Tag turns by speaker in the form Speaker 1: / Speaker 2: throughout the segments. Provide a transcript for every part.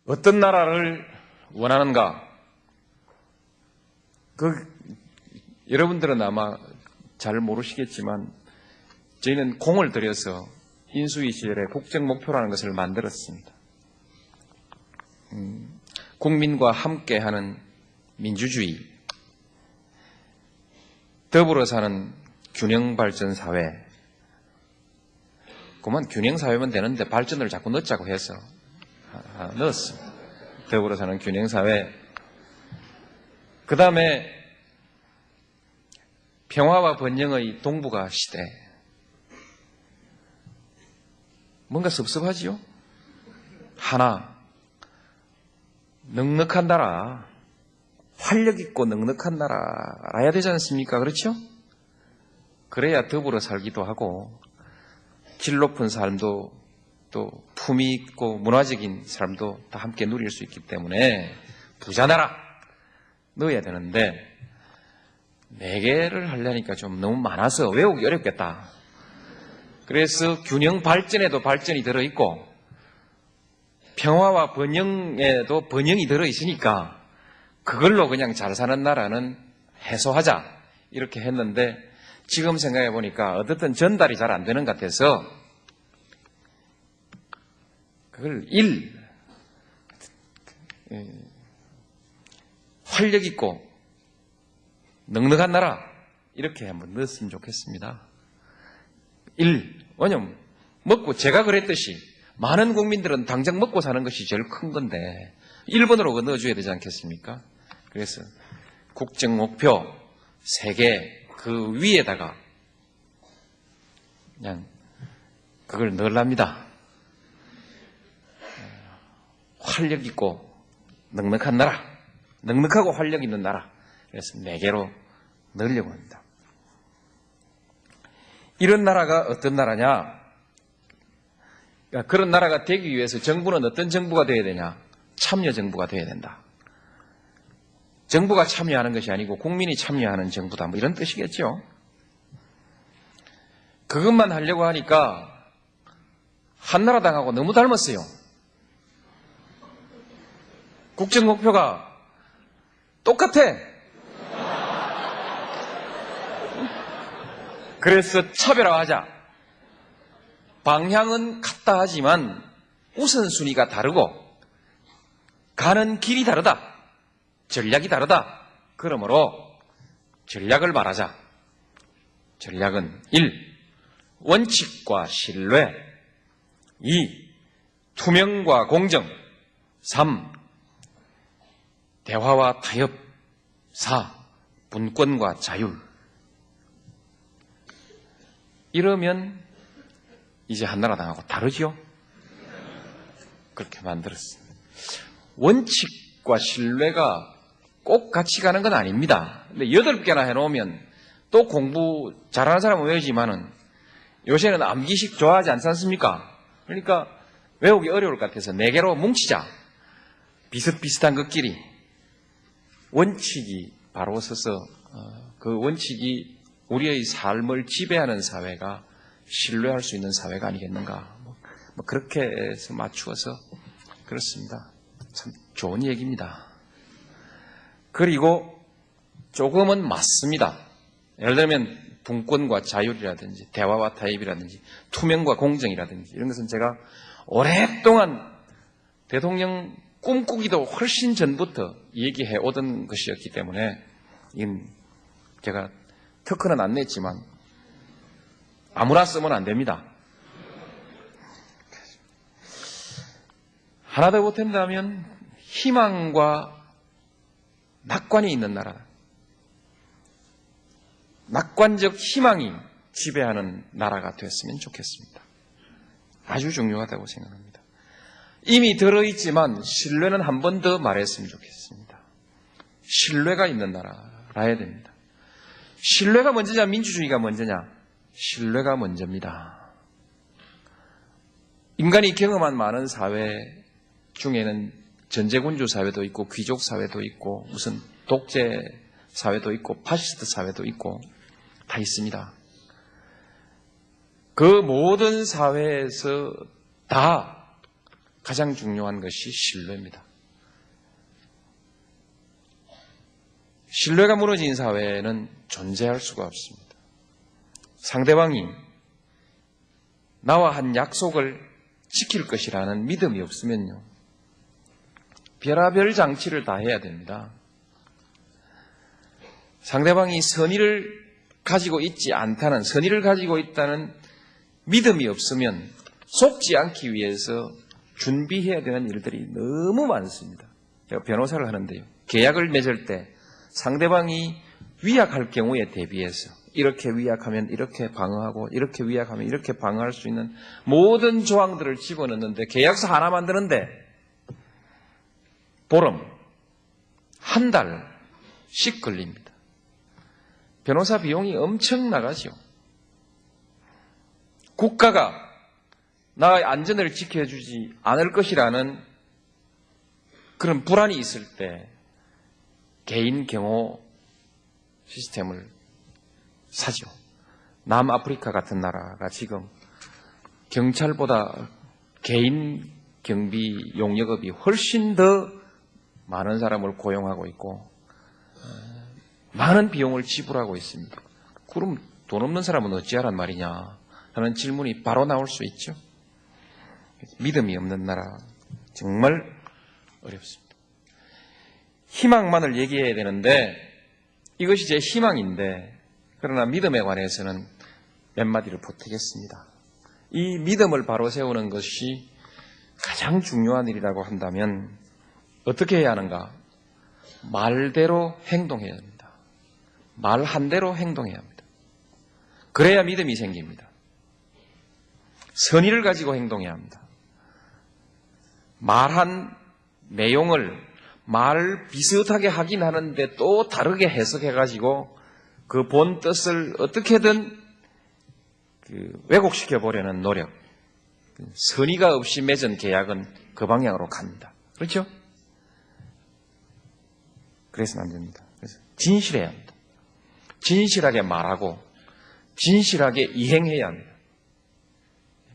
Speaker 1: 어떤 나라를 원하는가? 여러분들은 아마 잘 모르시겠지만 저희는 공을 들여서 인수위 시절에 국정목표라는 것을 만들었습니다. 국민과 함께하는 민주주의, 더불어 사는 균형발전사회. 그만 균형사회면 되는데 발전을 자꾸 넣자고 해서 넣었습니다. 더불어 사는 균형사회. 그 다음에 평화와 번영의 동북아 시대. 뭔가 섭섭하지요? 하나, 넉넉한 나라, 활력 있고 넉넉한 나라라야 되지 않습니까? 그렇죠? 그래야 더불어 살기도 하고 질 높은 삶도 또 품위 있고 문화적인 삶도 다 함께 누릴 수 있기 때문에 부자 나라 넣어야 되는데 4개를 하려니까 좀 너무 많아서 외우기 어렵겠다. 그래서 균형 발전에도 발전이 들어있고 평화와 번영에도 번영이 들어있으니까 그걸로 그냥 잘 사는 나라는 해소하자 이렇게 했는데 지금 생각해 보니까 어떻든 전달이 잘 안 되는 것 같아서 그걸 활력 있고 넉넉한 나라 이렇게 한번 넣었으면 좋겠습니다. 왜냐면 먹고 제가 그랬듯이 많은 국민들은 당장 먹고 사는 것이 제일 큰 건데 1번으로 넣어줘야 되지 않겠습니까? 그래서 국정 목표 3개 그 위에다가 그냥 그걸 넣으랍니다. 활력 있고 넉넉한 나라, 넉넉하고 활력 있는 나라. 그래서 4개로 넣으려고 합니다. 이런 나라가 어떤 나라냐? 그러니까 그런 나라가 되기 위해서 정부는 어떤 정부가 되어야 되냐? 참여 정부가 되어야 된다. 정부가 참여하는 것이 아니고 국민이 참여하는 정부다. 뭐 이런 뜻이겠죠. 그것만 하려고 하니까 한나라당하고 너무 닮았어요. 국정 목표가 똑같아. 그래서 차별화하자. 방향은 같다 하지만 우선순위가 다르고 가는 길이 다르다. 전략이 다르다. 그러므로 전략을 말하자. 전략은 1. 원칙과 신뢰 2. 투명과 공정 3. 대화와 타협 4. 분권과 자율. 이러면 이제 한나라당하고 다르죠? 그렇게 만들었습니다. 원칙과 신뢰가 꼭 같이 가는 건 아닙니다. 근데 8개나 해놓으면 또 공부 잘하는 사람은 외우지만은 요새는 암기식 좋아하지 않지 않습니까? 그러니까 외우기 어려울 것 같아서 4개로 뭉치자. 비슷비슷한 것끼리. 원칙이 바로 서서 그 원칙이 우리의 삶을 지배하는 사회가 신뢰할 수 있는 사회가 아니겠는가. 뭐 그렇게 해서 맞추어서 그렇습니다. 참 좋은 얘기입니다. 그리고 조금은 맞습니다. 예를 들면 분권과 자율이라든지 대화와 타협이라든지 투명과 공정이라든지 이런 것은 제가 오랫동안 대통령 꿈꾸기도 훨씬 전부터 얘기해 오던 것이었기 때문에 이건 제가 특허는 안 냈지만 아무나 쓰면 안 됩니다. 하나 더 보탠다면 희망과 낙관이 있는 나라. 낙관적 희망이 지배하는 나라가 됐으면 좋겠습니다. 아주 중요하다고 생각합니다. 이미 들어있지만 신뢰는 한 번 더 말했으면 좋겠습니다. 신뢰가 있는 나라라야 됩니다. 신뢰가 먼저냐 민주주의가 먼저냐? 신뢰가 먼저입니다. 인간이 경험한 많은 사회 중에는 전제군주 사회도 있고 귀족 사회도 있고 무슨 독재 사회도 있고 파시스트 사회도 있고 다 있습니다. 그 모든 사회에서 다 가장 중요한 것이 신뢰입니다. 신뢰가 무너진 사회는 존재할 수가 없습니다. 상대방이 나와 한 약속을 지킬 것이라는 믿음이 없으면요, 별의별 장치를 다 해야 됩니다. 상대방이 선의를 가지고 있지 않다는, 선의를 가지고 있다는 믿음이 없으면 속지 않기 위해서 준비해야 되는 일들이 너무 많습니다. 제가 변호사를 하는데요, 계약을 맺을 때 상대방이 위약할 경우에 대비해서 이렇게 위약하면 이렇게 방어하고 이렇게 위약하면 이렇게 방어할 수 있는 모든 조항들을 집어넣는데 계약서 하나 만드는데 보름, 한 달씩 걸립니다. 변호사 비용이 엄청 나가죠. 국가가 나의 안전을 지켜주지 않을 것이라는 그런 불안이 있을 때 개인 경호 시스템을 사죠. 남아프리카 같은 나라가 지금 경찰보다 개인 경비 용역업이 훨씬 더 많은 사람을 고용하고 있고 많은 비용을 지불하고 있습니다. 그럼 돈 없는 사람은 어찌하란 말이냐 하는 질문이 바로 나올 수 있죠. 믿음이 없는 나라 정말 어렵습니다. 희망만을 얘기해야 되는데 이것이 제 희망인데, 그러나 믿음에 관해서는 몇 마디를 보태겠습니다. 이 믿음을 바로 세우는 것이 가장 중요한 일이라고 한다면 어떻게 해야 하는가? 말대로 행동해야 합니다. 말 한 대로 행동해야 합니다. 그래야 믿음이 생깁니다. 선의를 가지고 행동해야 합니다. 말한 내용을 말 비슷하게 하긴 하는데 또 다르게 해석해가지고 그 본 뜻을 어떻게든 왜곡시켜 보려는 노력. 선의가 없이 맺은 계약은 그 방향으로 갑니다. 그렇죠? 그래서는 안 됩니다. 그래서 진실해야 합니다. 진실하게 말하고 진실하게 이행해야 합니다.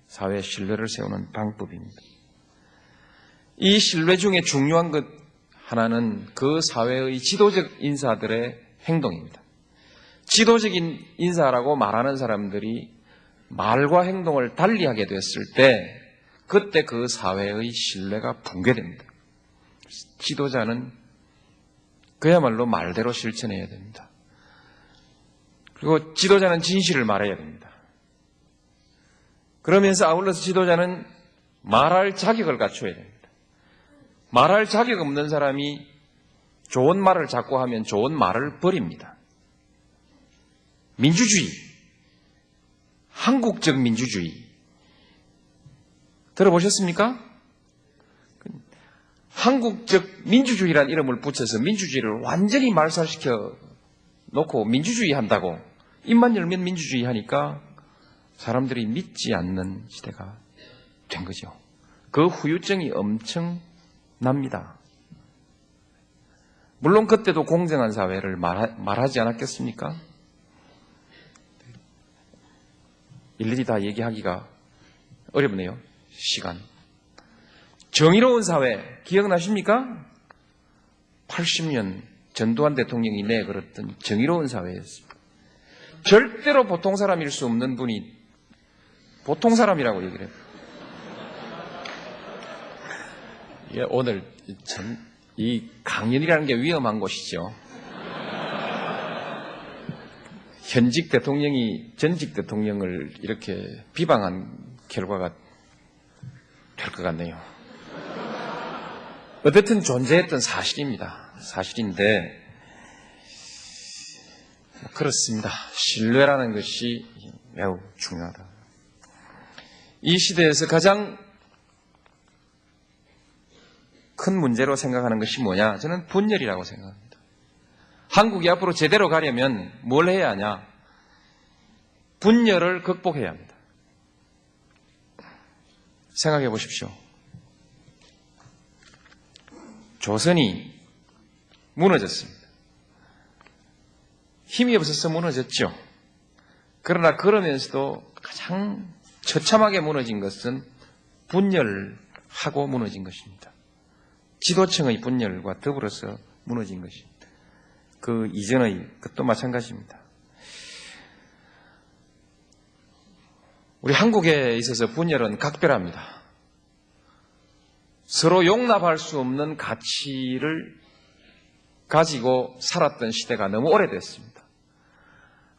Speaker 1: 사회의 신뢰를 세우는 방법입니다. 이 신뢰 중에 중요한 것 하나는 그 사회의 지도적 인사들의 행동입니다. 지도적인 인사라고 말하는 사람들이 말과 행동을 달리하게 됐을 때 그때 그 사회의 신뢰가 붕괴됩니다. 지도자는 그야말로 말대로 실천해야 됩니다. 그리고 지도자는 진실을 말해야 됩니다. 그러면서 아울러서 지도자는 말할 자격을 갖춰야 됩니다. 말할 자격 없는 사람이 좋은 말을 자꾸 하면 좋은 말을 버립니다. 민주주의, 한국적 민주주의 들어보셨습니까? 한국적 민주주의라는 이름을 붙여서 민주주의를 완전히 말살시켜 놓고 민주주의 한다고 입만 열면 민주주의 하니까 사람들이 믿지 않는 시대가 된 거죠. 그 후유증이 엄청 납니다. 물론 그때도 공정한 사회를 말하지 않았겠습니까? 일일이 다 얘기하기가 어렵네요. 시간. 정의로운 사회 기억나십니까? 80년 전두환 대통령이 내걸었던 정의로운 사회였습니다. 절대로 보통 사람일 수 없는 분이 보통 사람이라고 얘기를 해요. 예, 오늘 이 강연이라는 게 위험한 곳이죠. 현직 대통령이 전직 대통령을 이렇게 비방한 결과가 될 것 같네요. 어쨌든 존재했던 사실입니다. 사실인데 그렇습니다. 신뢰라는 것이 매우 중요하다. 이 시대에서 가장 큰 문제로 생각하는 것이 뭐냐? 저는 분열이라고 생각합니다. 한국이 앞으로 제대로 가려면 뭘 해야 하냐? 분열을 극복해야 합니다. 생각해 보십시오. 조선이 무너졌습니다. 힘이 없어서 무너졌죠. 그러나 그러면서도 가장 처참하게 무너진 것은 분열하지 하고 무너진 것입니다. 지도층의 분열과 더불어서 무너진 것입니다. 그 이전의 것도 마찬가지입니다. 우리 한국에 있어서 분열은 각별합니다. 서로 용납할 수 없는 가치를 가지고 살았던 시대가 너무 오래됐습니다.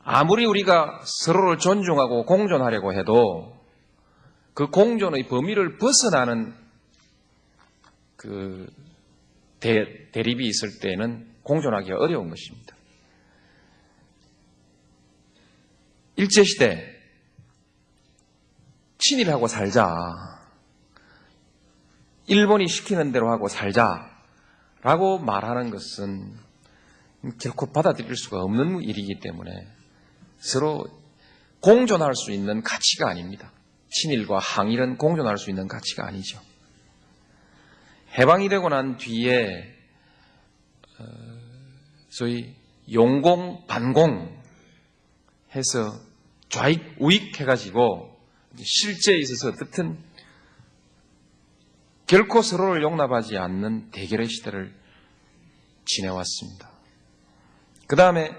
Speaker 1: 아무리 우리가 서로를 존중하고 공존하려고 해도 그 공존의 범위를 벗어나는 그 대립이 있을 때는 공존하기가 어려운 것입니다. 일제시대 친일하고 살자, 일본이 시키는 대로 하고 살자라고 말하는 것은 결코 받아들일 수가 없는 일이기 때문에 서로 공존할 수 있는 가치가 아닙니다. 친일과 항일은 공존할 수 있는 가치가 아니죠. 해방이 되고 난 뒤에 소위 용공, 반공 해서 좌익, 우익 해가지고 실제에 있어서 어떻든 결코 서로를 용납하지 않는 대결의 시대를 지내왔습니다. 그 다음에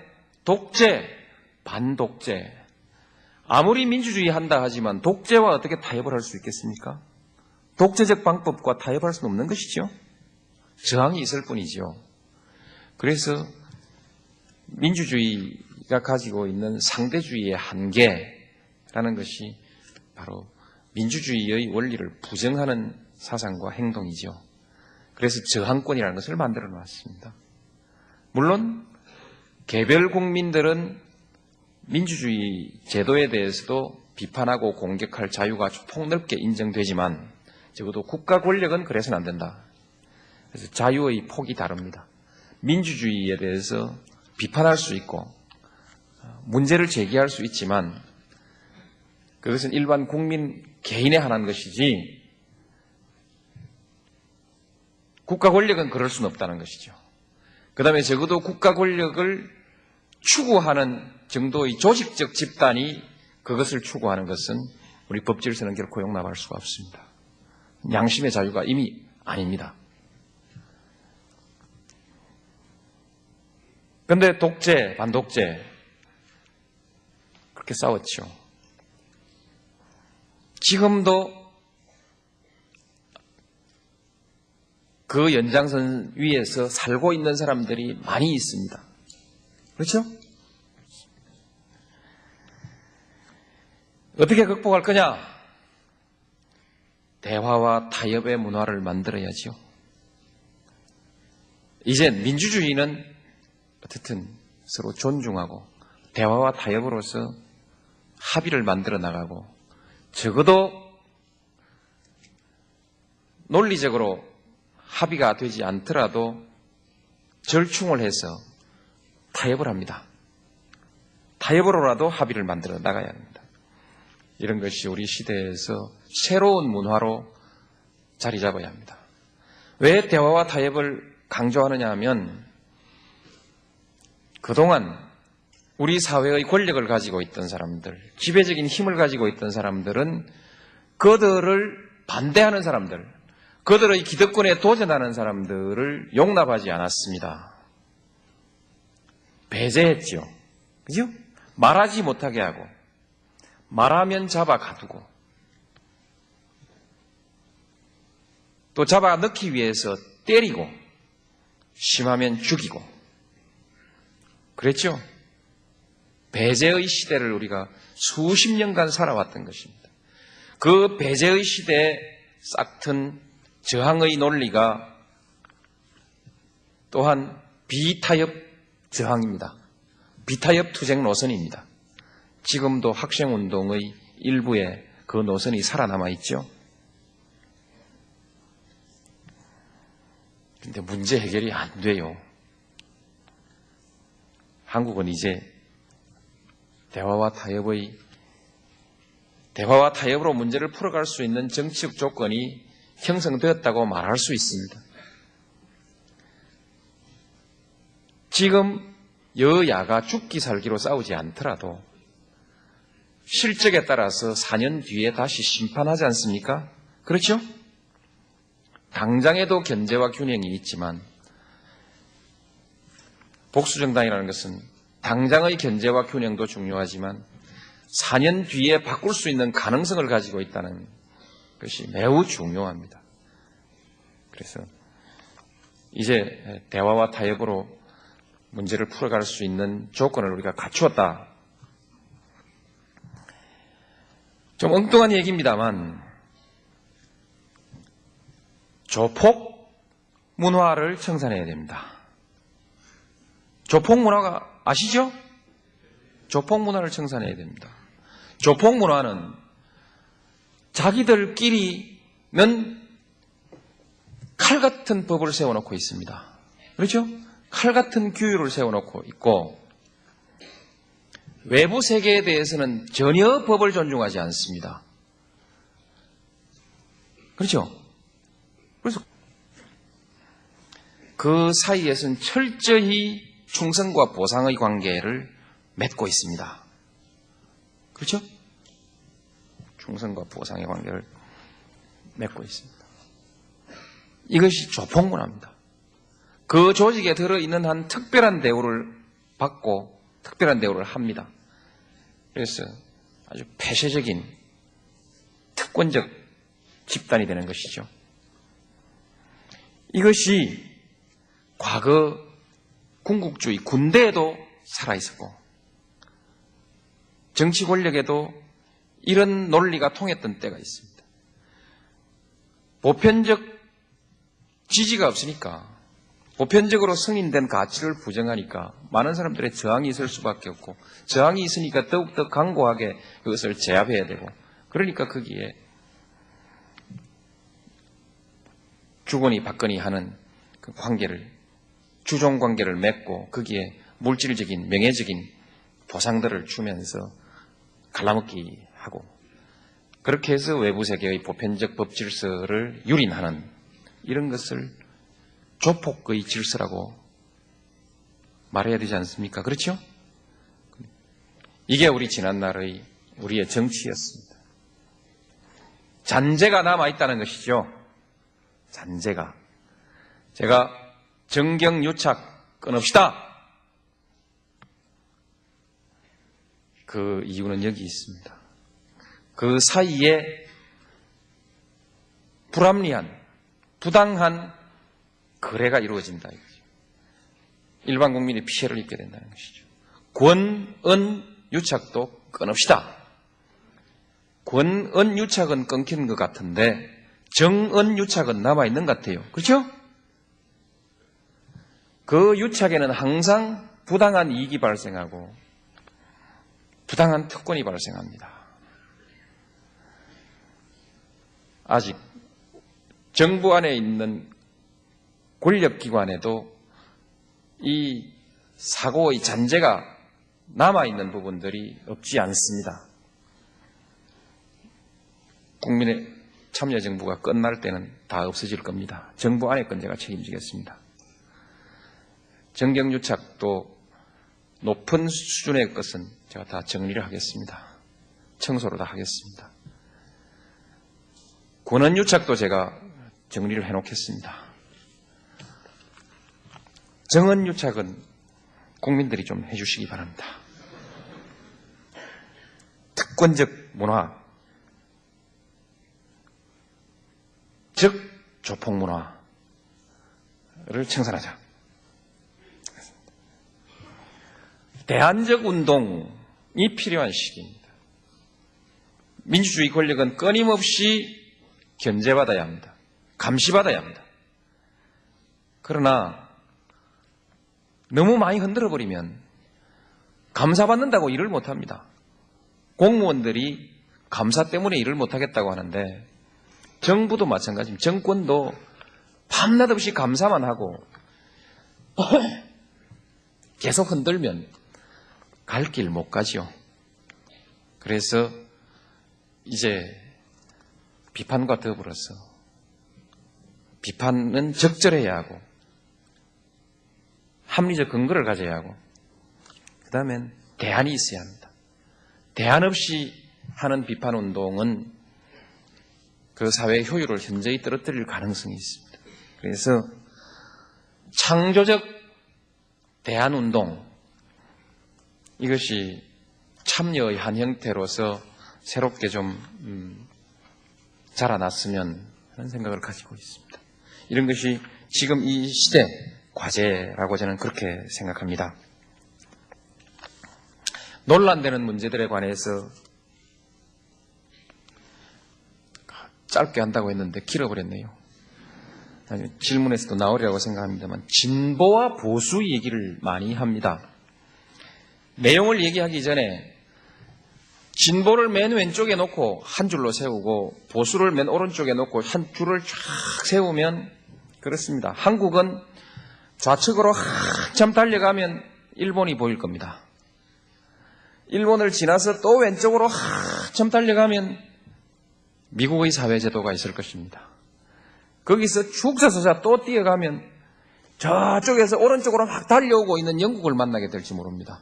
Speaker 1: 독재, 반독재. 아무리 민주주의 한다 하지만 독재와 어떻게 타협을 할 수 있겠습니까? 독재적 방법과 타협할 수는 없는 것이죠. 저항이 있을 뿐이죠. 그래서 민주주의가 가지고 있는 상대주의의 한계라는 것이 바로 민주주의의 원리를 부정하는 사상과 행동이죠. 그래서 저항권이라는 것을 만들어 놨습니다. 물론 개별 국민들은 민주주의 제도에 대해서도 비판하고 공격할 자유가 폭넓게 인정되지만 적어도 국가 권력은 그래서는 안 된다. 그래서 자유의 폭이 다릅니다. 민주주의에 대해서 비판할 수 있고 문제를 제기할 수 있지만 그것은 일반 국민 개인에 한한 것이지 국가 권력은 그럴 수는 없다는 것이죠. 그 다음에 적어도 국가 권력을 추구하는 정도의 조직적 집단이 그것을 추구하는 것은 우리 법질서는 결코 용납할 수가 없습니다. 양심의 자유가 이미 아닙니다. 그런데 독재, 반독재 그렇게 싸웠죠. 지금도 그 연장선 위에서 살고 있는 사람들이 많이 있습니다. 그렇죠? 어떻게 극복할 거냐? 대화와 타협의 문화를 만들어야죠. 이제 민주주의는 어쨌든 서로 존중하고 대화와 타협으로서 합의를 만들어 나가고 적어도 논리적으로 합의가 되지 않더라도 절충을 해서 타협을 합니다. 타협으로라도 합의를 만들어 나가야 합니다. 이런 것이 우리 시대에서 새로운 문화로 자리 잡아야 합니다. 왜 대화와 타협을 강조하느냐 하면 그동안 우리 사회의 권력을 가지고 있던 사람들, 지배적인 힘을 가지고 있던 사람들은 그들을 반대하는 사람들, 그들의 기득권에 도전하는 사람들을 용납하지 않았습니다. 배제했죠. 그죠? 말하지 못하게 하고 말하면 잡아 가두고 또 잡아 넣기 위해서 때리고 심하면 죽이고 그랬죠? 배제의 시대를 우리가 수십 년간 살아왔던 것입니다. 그 배제의 시대에 싹튼 저항의 논리가 또한 비타협 저항입니다. 비타협 투쟁 노선입니다. 지금도 학생운동의 일부에 그 노선이 살아남아 있죠. 그런데 문제 해결이 안 돼요. 한국은 이제 대화와 타협으로 문제를 풀어갈 수 있는 정치적 조건이 형성되었다고 말할 수 있습니다. 지금 여야가 죽기 살기로 싸우지 않더라도 실적에 따라서 4년 뒤에 다시 심판하지 않습니까? 그렇죠? 당장에도 견제와 균형이 있지만 복수정당이라는 것은 당장의 견제와 균형도 중요하지만 4년 뒤에 바꿀 수 있는 가능성을 가지고 있다는 것이 매우 중요합니다. 그래서 이제 대화와 타협으로 문제를 풀어갈 수 있는 조건을 우리가 갖추었다. 좀 엉뚱한 얘기입니다만 조폭 문화를 청산해야 됩니다. 조폭 문화가 아시죠? 조폭 문화를 청산해야 됩니다. 조폭 문화는 자기들끼리는 칼 같은 법을 세워놓고 있습니다. 그렇죠? 칼 같은 규율을 세워놓고 있고 외부 세계에 대해서는 전혀 법을 존중하지 않습니다. 그렇죠? 그래서 그 사이에서는 철저히 충성과 보상의 관계를 맺고 있습니다. 그렇죠? 충성과 보상의 관계를 맺고 있습니다. 이것이 조폭 문화입니다. 그 조직에 들어있는 한 특별한 대우를 받고 특별한 대우를 합니다. 그래서 아주 폐쇄적인 특권적 집단이 되는 것이죠. 이것이 과거 군국주의 군대에도 살아있었고 정치 권력에도 이런 논리가 통했던 때가 있습니다. 보편적 지지가 없으니까 보편적으로 승인된 가치를 부정하니까 많은 사람들의 저항이 있을 수밖에 없고 저항이 있으니까 더욱더 강고하게 그것을 제압해야 되고 그러니까 거기에 주거니 받거니 하는 그 관계를 주종 관계를 맺고 거기에 물질적인 명예적인 보상들을 주면서 갈라먹기 하고 그렇게 해서 외부 세계의 보편적 법 질서를 유린하는 이런 것을 조폭의 질서라고 말해야 되지 않습니까? 그렇죠? 이게 우리 지난날의 우리의 정치였습니다. 잔재가 남아있다는 것이죠. 잔재가. 제가 정경유착 끊읍시다. 그 이유는 여기 있습니다. 그 사이에 불합리한, 부당한 거래가 이루어진다. 일반 국민이 피해를 입게 된다는 것이죠. 권, 은, 유착도 끊읍시다. 권, 은, 유착은 끊기는 것 같은데 정, 은, 유착은 남아있는 것 같아요. 그렇죠? 그 유착에는 항상 부당한 이익이 발생하고 부당한 특권이 발생합니다. 아직 정부 안에 있는 권력기관에도 이 사고의 잔재가 남아있는 부분들이 없지 않습니다. 국민의 참여정부가 끝날 때는 다 없어질 겁니다. 정부 안의 건 제가 책임지겠습니다. 정경유착도 높은 수준의 것은 제가 다 정리를 하겠습니다. 청소를 다 하겠습니다. 권한유착도 제가 정리를 해놓겠습니다. 정언유착은 국민들이 좀 해주시기 바랍니다. 특권적 문화, 즉 조폭 문화를 청산하자. 대안적 운동이 필요한 시기입니다. 민주주의 권력은 끊임없이 견제받아야 합니다. 감시받아야 합니다. 그러나 너무 많이 흔들어버리면 감사받는다고 일을 못합니다. 공무원들이 감사 때문에 일을 못하겠다고 하는데 정부도 마찬가지입니다. 정권도 밤낮 없이 감사만 하고 계속 흔들면 갈 길 못 가지요. 그래서 이제 비판과 더불어서 비판은 적절해야 하고 합리적 근거를 가져야 하고 그 다음엔 대안이 있어야 합니다. 대안 없이 하는 비판운동은 그 사회의 효율을 현저히 떨어뜨릴 가능성이 있습니다. 그래서 창조적 대안운동, 이것이 참여의 한 형태로서 새롭게 좀 자라났으면 하는 생각을 가지고 있습니다. 이런 것이 지금 이 시대 과제라고 저는 그렇게 생각합니다. 논란되는 문제들에 관해서 짧게 한다고 했는데 길어버렸네요. 질문에서도 나오리라고 생각합니다만 진보와 보수 얘기를 많이 합니다. 내용을 얘기하기 전에 진보를 맨 왼쪽에 놓고 한 줄로 세우고 보수를 맨 오른쪽에 놓고 한 줄을 쫙 세우면 그렇습니다. 한국은 좌측으로 한참 달려가면 일본이 보일 겁니다. 일본을 지나서 또 왼쪽으로 한참 달려가면 미국의 사회제도가 있을 것입니다. 거기서 쭉 서서 또 뛰어가면 저쪽에서 오른쪽으로 막 달려오고 있는 영국을 만나게 될지 모릅니다.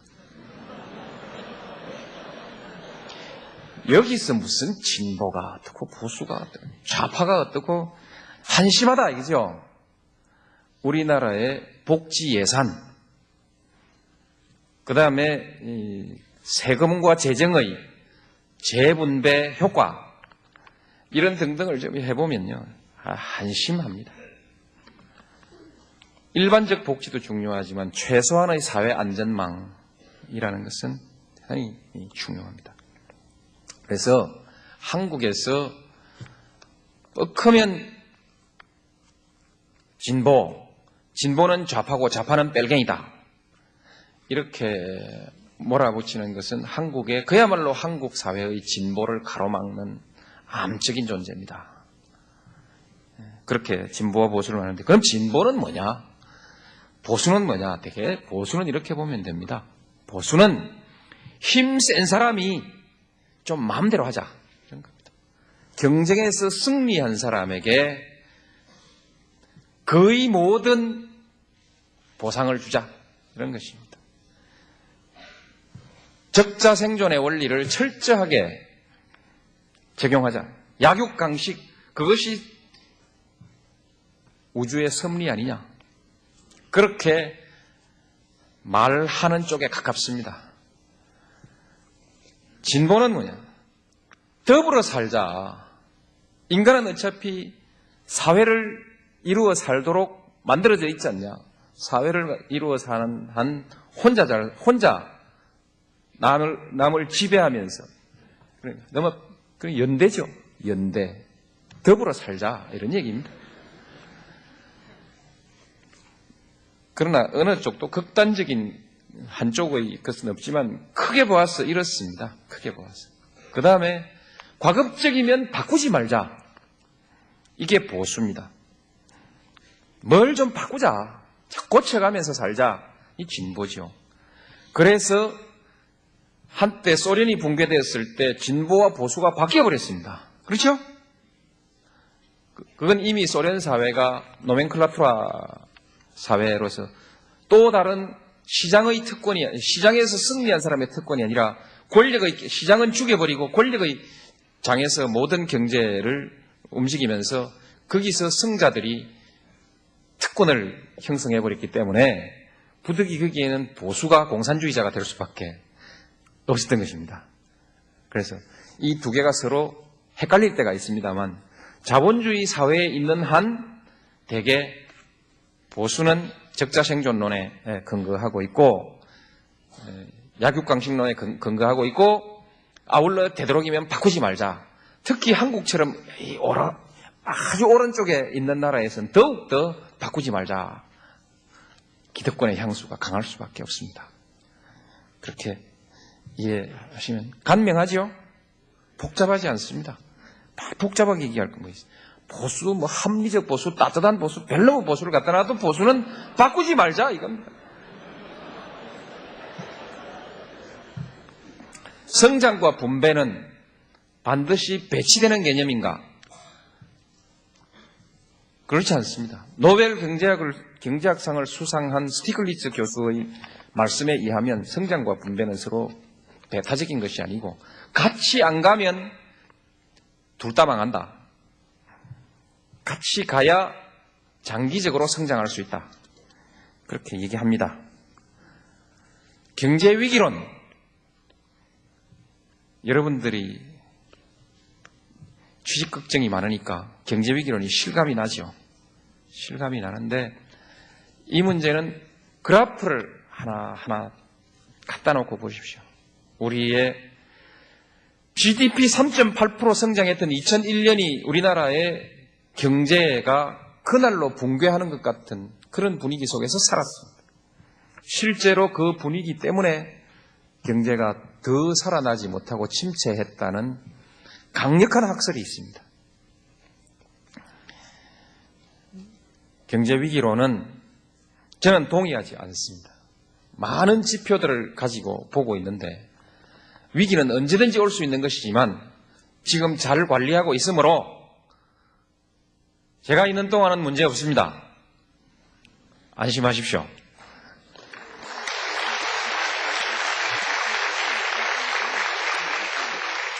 Speaker 1: 여기서 무슨 진보가 어떻고 보수가 어떻고 좌파가 어떻고 한심하다 이거죠. 우리나라의 복지 예산, 그 다음에 세금과 재정의 재분배 효과, 이런 등등을 좀 해보면요, 한심합니다. 일반적 복지도 중요하지만 최소한의 사회 안전망이라는 것은 대단히 중요합니다. 그래서 한국에서 뻑하면 진보는 좌파고 좌파는 뺄갱이다, 이렇게 몰아붙이는 것은 한국의, 그야말로 한국 사회의 진보를 가로막는 암적인 존재입니다. 그렇게 진보와 보수를 하는데, 그럼 진보는 뭐냐? 보수는 뭐냐? 되게 보수는 이렇게 보면 됩니다. 보수는 힘센 사람이 좀 마음대로 하자, 이런 겁니다. 경쟁에서 승리한 사람에게 거의 모든 보상을 주자, 이런 것입니다. 적자 생존의 원리를 철저하게 적용하자. 약육강식, 그것이 우주의 섭리 아니냐, 그렇게 말하는 쪽에 가깝습니다. 진보는 뭐냐? 더불어 살자. 인간은 어차피 사회를 이루어 살도록 만들어져 있지 않냐? 사회를 이루어 사는 한 혼자 남을 지배하면서, 너무 연대죠. 연대. 더불어 살자, 이런 얘기입니다. 그러나 어느 쪽도 극단적인 한쪽의 것은 없지만 크게 보아서 이렇습니다. 크게 보아서. 그 다음에 과급적이면 바꾸지 말자. 이게 보수입니다. 뭘 좀 바꾸자, 고쳐가면서 살자, 이 진보죠. 그래서 한때 소련이 붕괴되었을 때 진보와 보수가 바뀌어버렸습니다. 그렇죠? 그건 이미 소련 사회가 노멘클라투라 사회로서 또 다른 시장의 특권이, 시장에서 승리한 사람의 특권이 아니라 시장은 죽여버리고 권력의 장에서 모든 경제를 움직이면서 거기서 승자들이 특권을 형성해버렸기 때문에 부득이 거기에는 보수가 공산주의자가 될 수밖에 없었던 것입니다. 그래서 이 두 개가 서로 헷갈릴 때가 있습니다만 자본주의 사회에 있는 한 대개 보수는 적자생존론에 근거하고 있고 약육강식론에 근거하고 있고 아울러 되도록이면 바꾸지 말자. 특히 한국처럼 아주 오른쪽에 있는 나라에서는 더욱더 바꾸지 말자. 기득권의 향수가 강할 수밖에 없습니다. 그렇게 이해하시면 간명하죠? 복잡하지 않습니다. 복잡하게 얘기할 건 뭐 있어요. 보수, 합리적 보수, 따뜻한 보수, 별로 보수를 갖다 놔도 보수는 바꾸지 말자, 이겁니다. 성장과 분배는 반드시 배치되는 개념인가? 그렇지 않습니다. 노벨 경제학상을 수상한 스티글리츠 교수의 말씀에 의하면 성장과 분배는 서로 배타적인 것이 아니고 같이 안 가면 둘 다 망한다. 같이 가야 장기적으로 성장할 수 있다. 그렇게 얘기합니다. 경제 위기론. 여러분들이 취직 걱정이 많으니까 경제 위기론이 실감이 나죠. 실감이 나는데 이 문제는 그래프를 하나하나 갖다 놓고 보십시오. 우리의 GDP 3.8% 성장했던 2001년이 우리나라의 경제가 그날로 붕괴하는 것 같은 그런 분위기 속에서 살았습니다. 실제로 그 분위기 때문에 경제가 더 살아나지 못하고 침체했다는 강력한 학설이 있습니다. 경제 위기론은 저는 동의하지 않습니다. 많은 지표들을 가지고 보고 있는데 위기는 언제든지 올 수 있는 것이지만 지금 잘 관리하고 있으므로 제가 있는 동안은 문제 없습니다. 안심하십시오.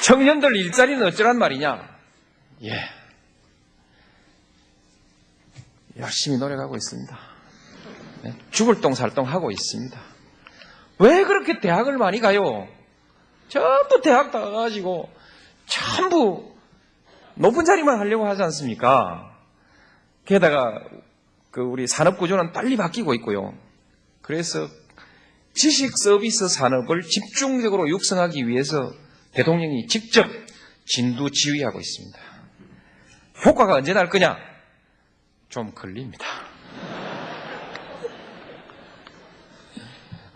Speaker 1: 청년들 일자리는 어쩌란 말이냐? 열심히 노력하고 있습니다. 죽을 똥 살 똥 하고 있습니다. 왜 그렇게 대학을 많이 가요? 전부 대학 다 가가지고 전부 높은 자리만 하려고 하지 않습니까? 게다가 우리 산업 구조는 빨리 바뀌고 있고요. 그래서 지식 서비스 산업을 집중적으로 육성하기 위해서 대통령이 직접 진두지휘하고 있습니다. 효과가 언제 날 거냐? 좀 걸립니다.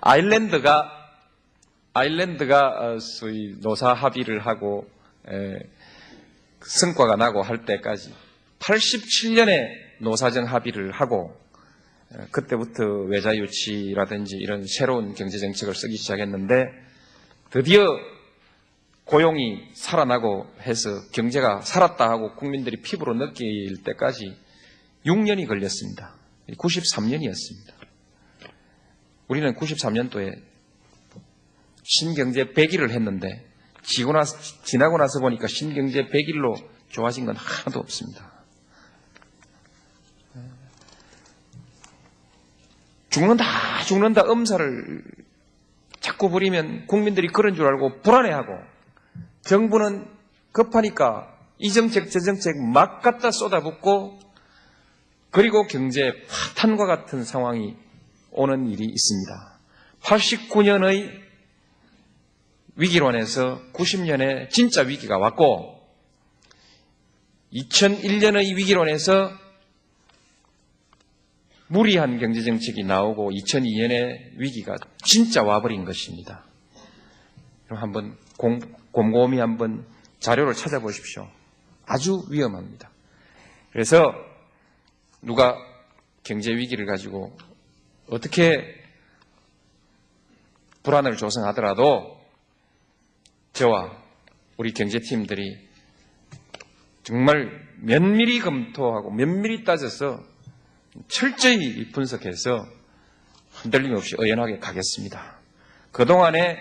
Speaker 1: 아일랜드가 소위 노사 합의를 하고 성과가 나고 할 때까지 87년에 노사정 합의를 하고 그때부터 외자유치라든지 이런 새로운 경제정책을 쓰기 시작했는데 드디어 고용이 살아나고 해서 경제가 살았다 하고 국민들이 피부로 느낄 때까지 6년이 걸렸습니다. 93년이었습니다. 우리는 93년도에 신경제 100일을 했는데 지나고 나서 보니까 신경제 100일로 좋아진 건 하나도 없습니다. 죽는다 엄살을 자꾸 부리면 국민들이 그런 줄 알고 불안해하고 정부는 급하니까 이 정책 저 정책 막 갖다 쏟아붓고 그리고 경제 파탄과 같은 상황이 오는 일이 있습니다. 89년의 위기론에서 90년에 진짜 위기가 왔고 2001년의 위기론에서 무리한 경제정책이 나오고 2002년에 위기가 진짜 와버린 것입니다. 그럼 한번 곰곰이 한번 자료를 찾아보십시오. 아주 위험합니다. 그래서 누가 경제 위기를 가지고 어떻게 불안을 조성하더라도 저와 우리 경제팀들이 정말 면밀히 검토하고 면밀히 따져서 철저히 분석해서 흔들림 없이 의연하게 가겠습니다. 그동안의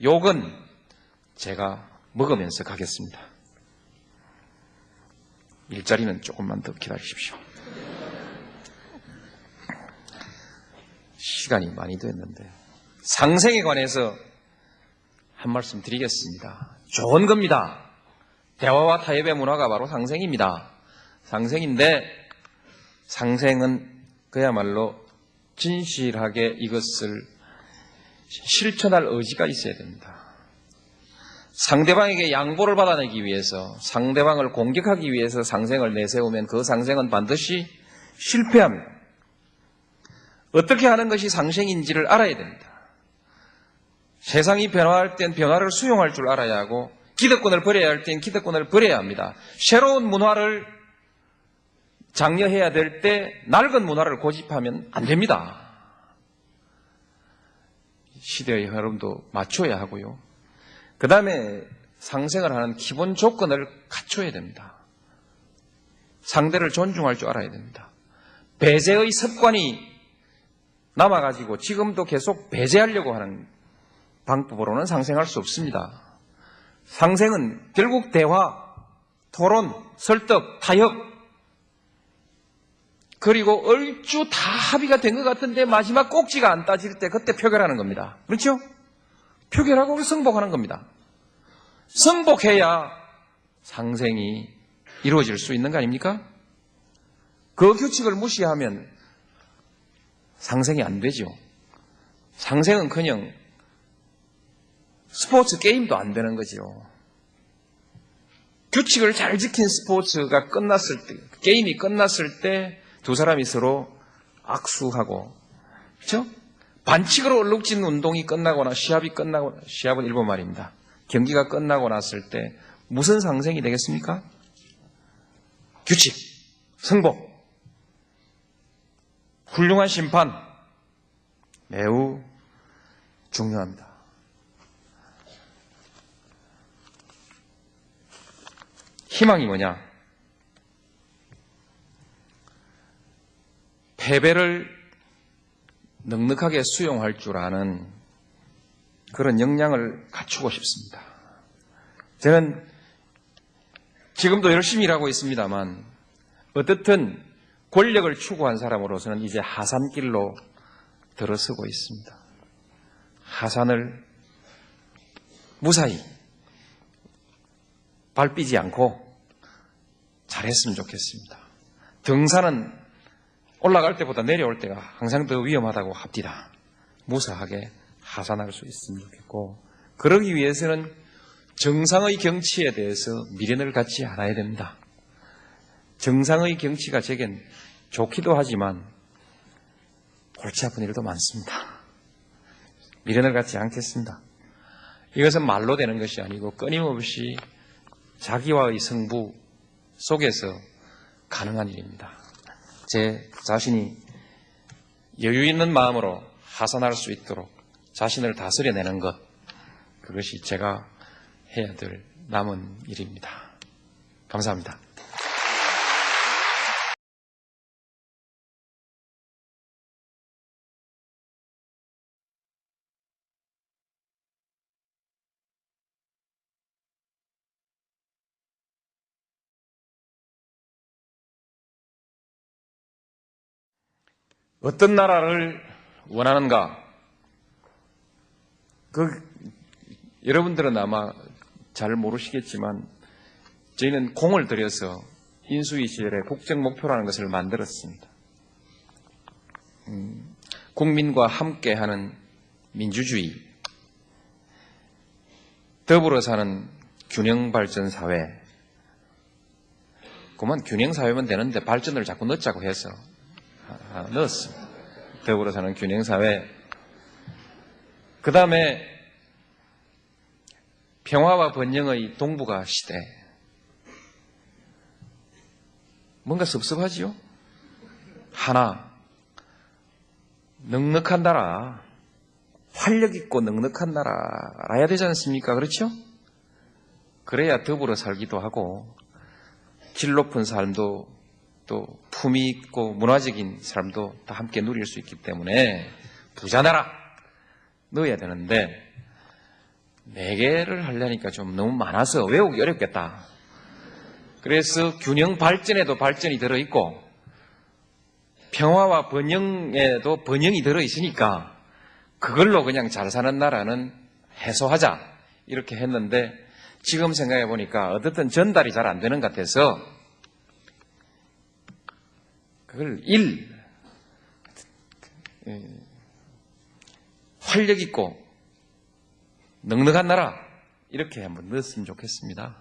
Speaker 1: 욕은 제가 먹으면서 가겠습니다. 일자리는 조금만 더 기다리십시오. 시간이 많이 됐는데 상생에 관해서 한 말씀 드리겠습니다. 좋은 겁니다. 대화와 타협의 문화가 바로 상생입니다. 상생인데 상생은 그야말로 진실하게 이것을 실천할 의지가 있어야 됩니다. 상대방에게 양보를 받아내기 위해서 상대방을 공격하기 위해서 상생을 내세우면 그 상생은 반드시 실패합니다. 어떻게 하는 것이 상생인지를 알아야 됩니다. 세상이 변화할 땐 변화를 수용할 줄 알아야 하고 기득권을 버려야 할 땐 기득권을 버려야 합니다. 새로운 문화를 장려해야 될 때 낡은 문화를 고집하면 안 됩니다. 시대의 흐름도 맞춰야 하고요. 그 다음에 상생을 하는 기본 조건을 갖춰야 됩니다. 상대를 존중할 줄 알아야 됩니다. 배제의 습관이 남아가지고 지금도 계속 배제하려고 하는 방법으로는 상생할 수 없습니다. 상생은 결국 대화, 토론, 설득, 타협 그리고 얼추 다 합의가 된 것 같은데 마지막 꼭지가 안 따질 때 그때 표결하는 겁니다. 그렇죠? 표결하고 승복하는 겁니다. 승복해야 상생이 이루어질 수 있는 거 아닙니까? 그 규칙을 무시하면 상생이 안 되죠. 상생은커녕 스포츠 게임도 안 되는 거죠. 규칙을 잘 지킨 스포츠가 끝났을 때, 게임이 끝났을 때 두 사람이 서로 악수하고, 그렇죠? 반칙으로 얼룩진 운동이 끝나거나 시합이 끝나고, 시합은 일본 말입니다. 경기가 끝나고 났을 때 무슨 상생이 되겠습니까? 규칙, 승복, 훌륭한 심판, 매우 중요합니다. 희망이 뭐냐? 패배를 넉넉하게 수용할 줄 아는 그런 역량을 갖추고 싶습니다. 저는 지금도 열심히 일하고 있습니다만 어떻든 권력을 추구한 사람으로서는 이제 하산길로 들어서고 있습니다. 하산을 무사히 밟히지 않고 잘했으면 좋겠습니다. 등산은 올라갈 때보다 내려올 때가 항상 더 위험하다고 합디다. 무사하게 하산할 수 있으면 좋겠고, 그러기 위해서는 정상의 경치에 대해서 미련을 갖지 않아야 됩니다. 정상의 경치가 제겐 좋기도 하지만 골치 아픈 일도 많습니다. 미련을 갖지 않겠습니다. 이것은 말로 되는 것이 아니고 끊임없이 자기와의 승부 속에서 가능한 일입니다. 제 자신이 여유 있는 마음으로 하산할 수 있도록 자신을 다스려내는 것, 그것이 제가 해야 될 남은 일입니다. 감사합니다. 어떤 나라를 원하는가? 여러분들은 아마 잘 모르시겠지만 저희는 공을 들여서 인수위 시절에 국정 목표라는 것을 만들었습니다. 국민과 함께하는 민주주의, 더불어 사는 균형발전사회. 그만 균형사회면 되는데 발전을 자꾸 넣자고 해서 넣었습니다. 더불어 사는 균형사회. 그 다음에 평화와 번영의 동북아 시대. 뭔가 섭섭하지요? 하나, 넉넉한 나라, 활력 있고 넉넉한 나라라야 되지 않습니까? 그렇죠? 그래야 더불어 살기도 하고 질 높은 삶도 또 품위 있고 문화적인 삶도 다 함께 누릴 수 있기 때문에 부자 나라 넣어야 되는데 4개를 하려니까 좀 너무 많아서 외우기 어렵겠다. 그래서 균형 발전에도 발전이 들어있고 평화와 번영에도 번영이 들어있으니까 그걸로 그냥 잘 사는 나라는 해소하자 이렇게 했는데 지금 생각해 보니까 어떻든 전달이 잘 안 되는 것 같아서 그걸 활력 있고 넉넉한 나라 이렇게 한번 넣었으면 좋겠습니다.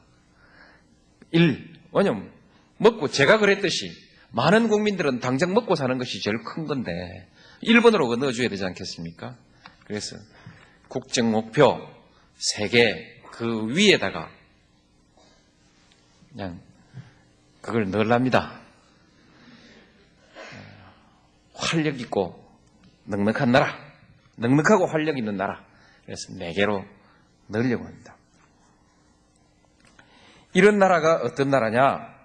Speaker 1: 왜냐면 먹고 제가 그랬듯이 많은 국민들은 당장 먹고 사는 것이 제일 큰 건데 1번으로 넣어줘야 되지 않겠습니까? 그래서 국정 목표 3개 그 위에다가 그냥 그걸 넣으랍니다. 활력 있고 넉넉한 나라, 넉넉하고 활력 있는 나라. 그래서 4개로 넣으려고 합니다. 이런 나라가 어떤 나라냐?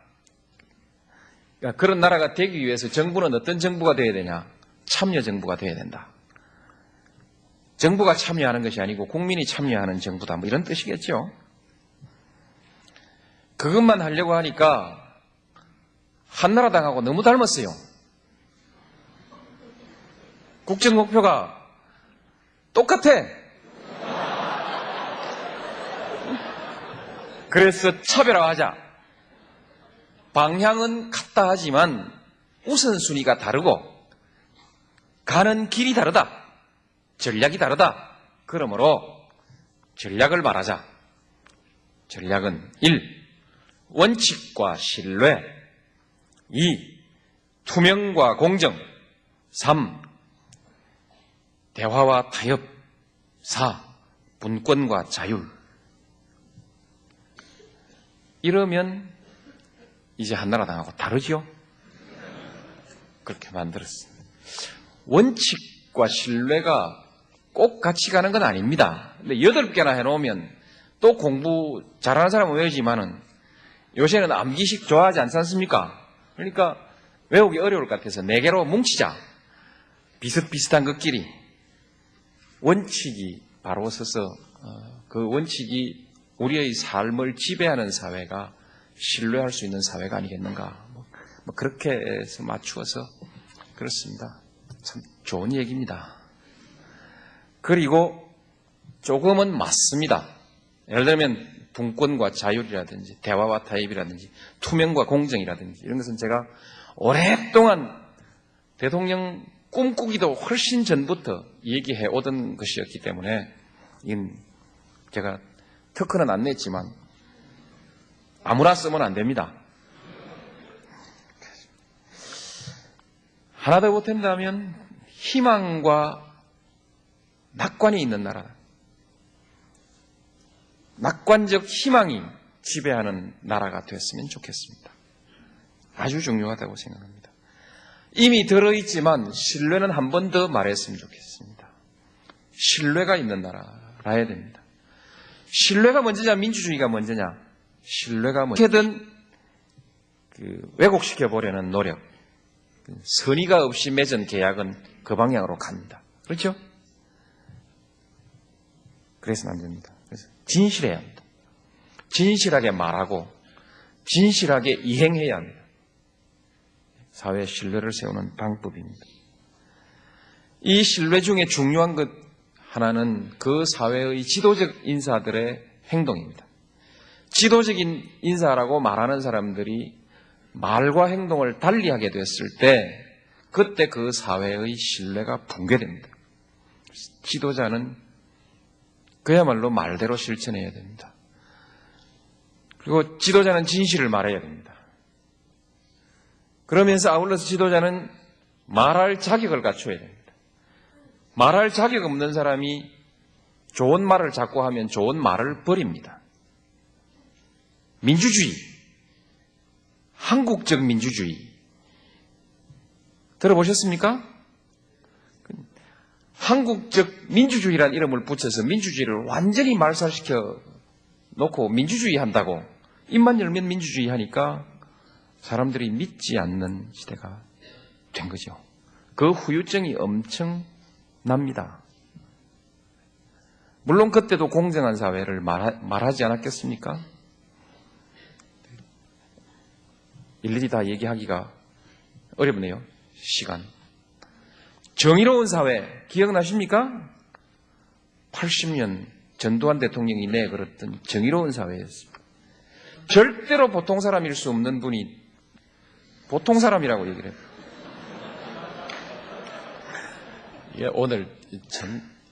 Speaker 1: 그러니까 그런 나라가 되기 위해서 정부는 어떤 정부가 되어야 되냐? 참여 정부가 되어야 된다. 정부가 참여하는 것이 아니고 국민이 참여하는 정부다. 뭐 이런 뜻이겠죠. 그것만 하려고 하니까 한나라당하고 너무 닮았어요. 국정 목표가 똑같아. 그래서 차별화하자. 방향은 같다 하지만 우선순위가 다르고 가는 길이 다르다. 전략이 다르다. 그러므로 전략을 말하자. 전략은 1. 원칙과 신뢰. 2. 투명과 공정. 3. 대화와 타협. 4. 분권과 자율. 이러면 이제 한나라당하고 다르죠? 그렇게 만들었습니다. 원칙과 신뢰가 꼭 같이 가는 건 아닙니다. 근데 8개나 해놓으면 또 공부 잘하는 사람은 외우지만은 요새는 암기식 좋아하지 않지 않습니까? 그러니까 외우기 어려울 것 같아서 4개로 뭉치자. 비슷비슷한 것끼리. 원칙이 바로 서서 그 원칙이 우리의 삶을 지배하는 사회가 신뢰할 수 있는 사회가 아니겠는가. 뭐 그렇게 해서 맞추어서 그렇습니다. 참 좋은 얘기입니다. 그리고 조금은 맞습니다. 예를 들면 분권과 자율이라든지 대화와 타협이라든지 투명과 공정이라든지 이런 것은 제가 오랫동안 대통령 꿈꾸기도 훨씬 전부터 얘기해 오던 것이었기 때문에 이건 제가 특허는 안 냈지만 아무나 쓰면 안 됩니다. 하나 더 보탠다면 희망과 낙관이 있는 나라. 낙관적 희망이 지배하는 나라가 됐으면 좋겠습니다. 아주 중요하다고 생각합니다. 이미 들어있지만 신뢰는 한 번 더 말했으면 좋겠습니다. 신뢰가 있는 나라라야 됩니다. 신뢰가 먼저냐 민주주의가 먼저냐. 신뢰가 어떻게든 왜곡시켜보려는 노력. 선의가 없이 맺은 계약은 그 방향으로 갑니다. 그렇죠? 그래서는 안 됩니다. 그래서 진실해야 합니다. 진실하게 말하고 진실하게 이행해야 합니다. 사회의 신뢰를 세우는 방법입니다. 이 신뢰 중에 중요한 것 하나는 그 사회의 지도적 인사들의 행동입니다. 지도적인 인사라고 말하는 사람들이 말과 행동을 달리하게 됐을 때 그때 그 사회의 신뢰가 붕괴됩니다. 지도자는 그야말로 말대로 실천해야 됩니다. 그리고 지도자는 진실을 말해야 됩니다. 그러면서 아울러서 지도자는 말할 자격을 갖춰야 됩니다. 말할 자격 없는 사람이 좋은 말을 자꾸 하면 좋은 말을 버립니다. 민주주의, 한국적 민주주의 들어보셨습니까? 한국적 민주주의라는 이름을 붙여서 민주주의를 완전히 말살시켜 놓고 민주주의 한다고 입만 열면 민주주의 하니까 사람들이 믿지 않는 시대가 된 거죠. 그 후유증이 엄청납니다. 물론 그때도 공정한 사회를 말하지 않았겠습니까? 일일이 다 얘기하기가 어렵네요. 시간. 정의로운 사회 기억나십니까? 80년 전두환 대통령이 내걸었던 정의로운 사회였습니다. 절대로 보통 사람일 수 없는 분이 보통 사람이라고 얘기를 해요. 예, 오늘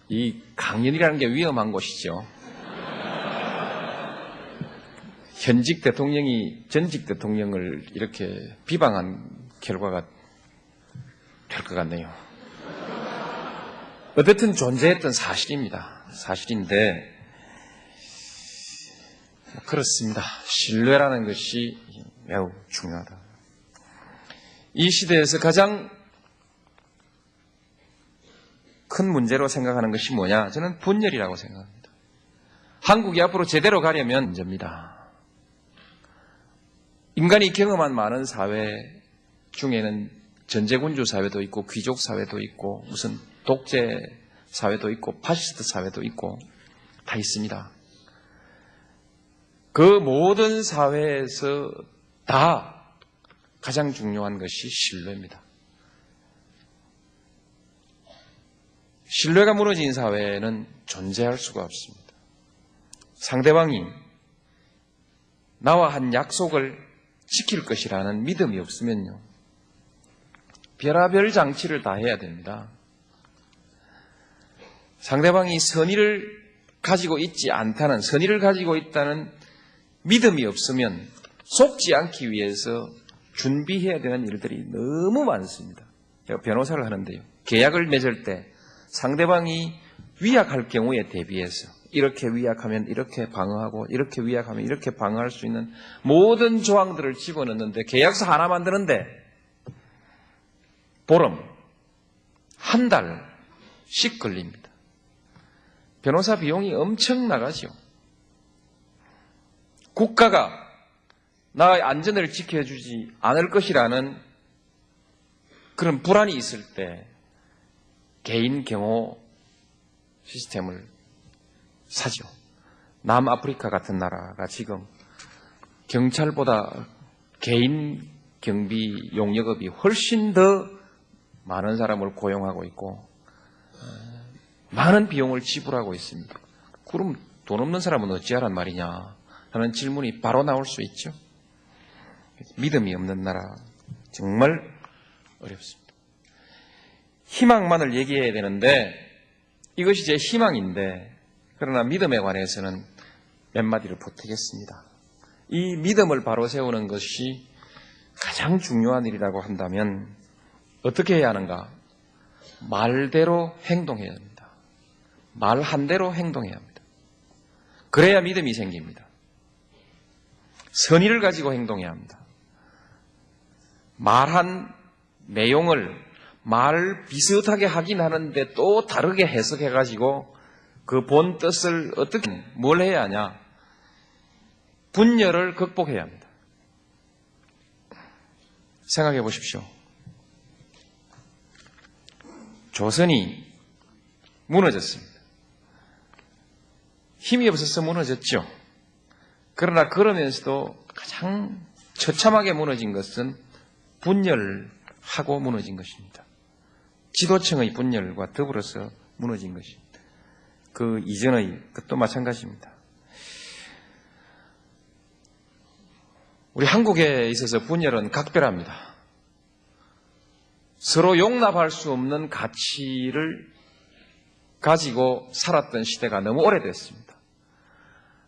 Speaker 1: 이 강연이라는 게 위험한 곳이죠. 현직 대통령이 전직 대통령을 이렇게 비방한 결과가 될 것 같네요. 어쨌든 존재했던 사실입니다. 사실인데 그렇습니다. 신뢰라는 것이 매우 중요하다. 이 시대에서 가장 큰 문제로 생각하는 것이 뭐냐? 저는 분열이라고 생각합니다. 한국이 앞으로 제대로 가려면 문제입니다. 인간이 경험한 많은 사회 중에는 전제군주 사회도 있고 귀족 사회도 있고 무슨 독재 사회도 있고 파시스트 사회도 있고 다 있습니다. 그 모든 사회에서 다 가장 중요한 것이 신뢰입니다. 신뢰가 무너진 사회는 존재할 수가 없습니다. 상대방이 나와 한 약속을 지킬 것이라는 믿음이 없으면요, 별의별 장치를 다 해야 됩니다. 상대방이 선의를 가지고 있지 않다는, 선의를 가지고 있다는 믿음이 없으면 속지 않기 위해서 준비해야 되는 일들이 너무 많습니다. 제가 변호사를 하는데요, 계약을 맺을 때 상대방이 위약할 경우에 대비해서 이렇게 위약하면 이렇게 방어하고 이렇게 위약하면 이렇게 방어할 수 있는 모든 조항들을 집어넣는데 계약서 하나 만드는데 보름, 한 달씩 걸립니다. 변호사 비용이 엄청 나가죠. 국가가 나의 안전을 지켜주지 않을 것이라는 그런 불안이 있을 때 개인 경호 시스템을 사죠. 남아프리카 같은 나라가 지금 경찰보다 개인 경비 용역업이 훨씬 더 많은 사람을 고용하고 있고 많은 비용을 지불하고 있습니다. 그럼 돈 없는 사람은 어찌하란 말이냐 하는 질문이 바로 나올 수 있죠. 믿음이 없는 나라 정말 어렵습니다. 희망만을 얘기해야 되는데 이것이 제 희망인데, 그러나 믿음에 관해서는 몇 마디를 보태겠습니다. 이 믿음을 바로 세우는 것이 가장 중요한 일이라고 한다면 어떻게 해야 하는가? 말대로 행동해야 합니다. 말 한 대로 행동해야 합니다. 그래야 믿음이 생깁니다. 선의를 가지고 행동해야 합니다. 말한 내용을 말 비슷하게 하긴 하는데 또 다르게 해석해가지고 그 본 뜻을 어떻게, 뭘 해야 하냐? 분열을 극복해야 합니다. 생각해 보십시오. 조선이 무너졌습니다. 힘이 없어서 무너졌죠. 그러나 그러면서도 가장 처참하게 무너진 것은 분열하고 무너진 것입니다. 지도층의 분열과 더불어서 무너진 것입니다. 그 이전의 것도 마찬가지입니다. 우리 한국에 있어서 분열은 각별합니다. 서로 용납할 수 없는 가치를 가지고 살았던 시대가 너무 오래됐습니다.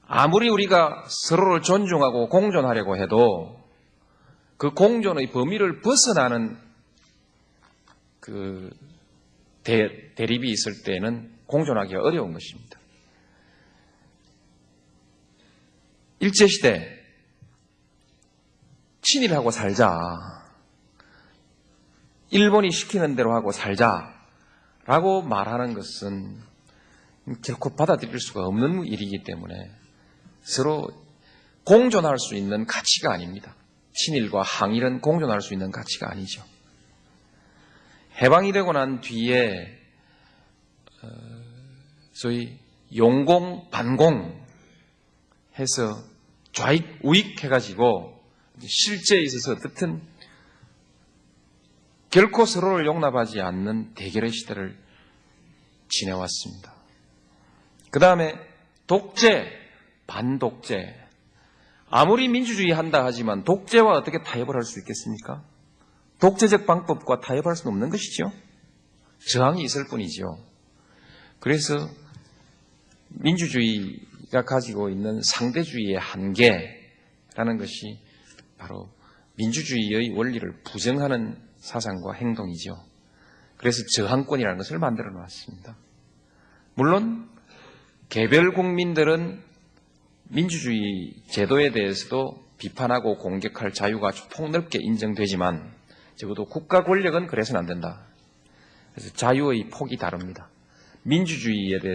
Speaker 1: 아무리 우리가 서로를 존중하고 공존하려고 해도 그 공존의 범위를 벗어나는 그 대립이 있을 때는 공존하기가 어려운 것입니다. 일제시대 친일하고 살자, 일본이 시키는 대로 하고 살자라고 말하는 것은 결코 받아들일 수가 없는 일이기 때문에 서로 공존할 수 있는 가치가 아닙니다. 친일과 항일은 공존할 수 있는 가치가 아니죠. 해방이 되고 난 뒤에 소위 용공, 반공 해서 좌익, 우익 해가지고 실제에 있어서 어떻든 결코 서로를 용납하지 않는 대결의 시대를 지내왔습니다. 그 다음에 독재, 반독재. 아무리 민주주의 한다 하지만 독재와 어떻게 타협을 할 수 있겠습니까? 독재적 방법과 타협할 수는 없는 것이죠. 저항이 있을 뿐이죠. 그래서 민주주의가 가지고 있는 상대주의의 한계라는 것이 바로 민주주의의 원리를 부정하는 사상과 행동이죠. 그래서 저항권이라는 것을 만들어 놨습니다. 물론 개별 국민들은 민주주의 제도에 대해서도 비판하고 공격할 자유가 폭넓게 인정되지만 적어도 국가 권력은 그래서는 안 된다. 그래서 자유의 폭이 다릅니다. 민주주의에 대해서